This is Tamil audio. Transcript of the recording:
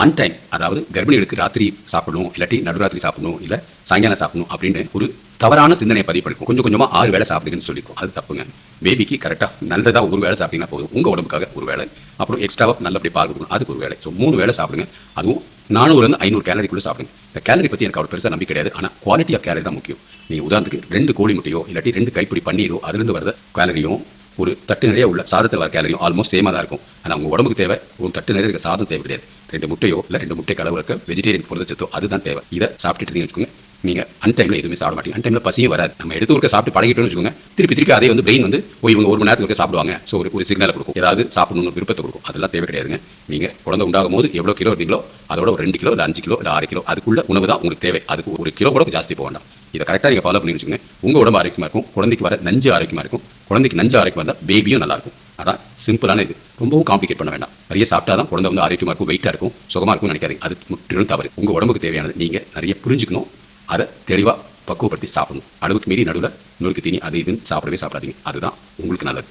அன்டைம், அதாவது கர்ப்பிணிகளுக்கு ராத்திரி சாப்பிடணும், இல்லாட்டி நடுராத்திரி சாப்பிடணும், இல்ல சாயங்காலம் சாப்பிடணும் அப்படின்னு ஒரு தவறான சிந்தனையை பதிவு பண்ணிருக்கும். கொஞ்சம் கொஞ்சமா 6 வேளை சாப்பிடுங்கன்னு சொல்லிருக்கோம். அது தப்புங்க. பேபிக்கு கரெக்டா நல்லதா ஒரு வேளை சாப்பிட்டீங்கன்னா போதும். உங்க உடம்புக்காக ஒரு வேளை, அப்புறம் எக்ஸ்ட்ராவா நல்லபடி பால் கொடுக்கணும், அதுக்கு ஒரு வேளை. ஸோ 3 வேளை சாப்பிடுங்க. அதுவும் 400 500 கேலரிக்குள்ள சாப்பிடுங்க. இந்த கேலரி பத்தி எனக்கு அவ்வளவு பெருசா நம்பிக்கை கிடையாது. ஆனா குவாலிட்டி ஆஃப் கேலரி தான் முக்கியம். நீங்க உதாரணத்துக்கு 2 கோழி முட்டையோ இல்லாட்டி 2 கைப்பிடி பன்னீரோ அதிலிருந்து வரத கேலரியும் ஒரு தட்டு நிறைய உள்ள சாதத்தில் வர கேலரியும் ஆல்மோஸ்ட் சேமா தான் இருக்கும். ஆனா உங்க உடம்புக்கு தேவை ஒரு தட்டு நிறைய இருக்க சாதம் தேவை கிடையாது. 2 முட்டையோ இல்ல 2 முட்டை கலவு இருக்க வெஜிடேரியன் புரதச்சத்தோ அதுதான் தேவை. இதை சாப்பிட்டுட்டு இருந்தீங்கன்னு வச்சுக்கோங்க, நீங்க அன்டைம்ல எதுவுமே சாப்பிட மாட்டீங்க. அன்டைம்ல பசியும் வராது. நம்ம எடுத்து ஒருக்க சாப்பிட்டு பழகிட்டோம்னு வச்சுக்கோங்க, திருப்பி அதே வந்து பிரெயின் வந்து இவங்க 1 மணி நேரத்துக்கு ஒருக்க சாப்பிடுவாங்க. ஸோ ஒரு சிக்னலை கொடுக்கும், ஏதாவது சாப்பிடணும்னு விருப்பத்தை கொடுக்கும். அதெல்லாம் தேவை கிடையாதுங்க. நீங்க குழந்தை உண்டாகும் போது எவ்வளவு கிலோ இருந்தீங்களோ அதோட ஒரு 2 கிலோ இல்ல 5 கிலோ இல்ல 6 கிலோ அதுக்குள்ள உணவு தான் உங்களுக்கு தேவை. அதுக்கு 1 கிலோ கூட ஜாஸ்தி போக வேண்டாம். இதை கரெக்டாக நீங்க ஃபாலோ பண்ணி வச்சுக்கோங்க. உங்க உடம்பு ஆரோக்கியமா இருக்கும், குழந்தைக்கு வர நஞ்சு ஆரோக்கியமா இருக்கும். குழந்தைக்கு நஞ்சு ஆரோக்கியமா இருந்தால் பேபியும் நல்லா இருக்கும். அதான் சிம்பிளான இது. ரொம்பவும் காம்ப்ளிகேட் பண்ண வேண்டாம். நிறைய சாப்பிட்டா தான் குழந்தை வந்து ஆரோக்கியமா இருக்கும், வெயிட்டா இருக்கும், சுகமா இருக்கும் நினைக்காதீங்க. அது முற்றிலும் தவறு. உங்க உடம்புக்கு தேவையானது நீங்க நிறைய புரிஞ்சுக்கணும். அதை தெளிவா பக்குவப்படுத்தி சாப்பிடணும். அளவுக்கு மீறி நடுவில் நொறுக்கு தீனி அது இதுன்னு சாப்பிடவே சாப்பிடாதீங்க. அதுதான் உங்களுக்கு நல்லது.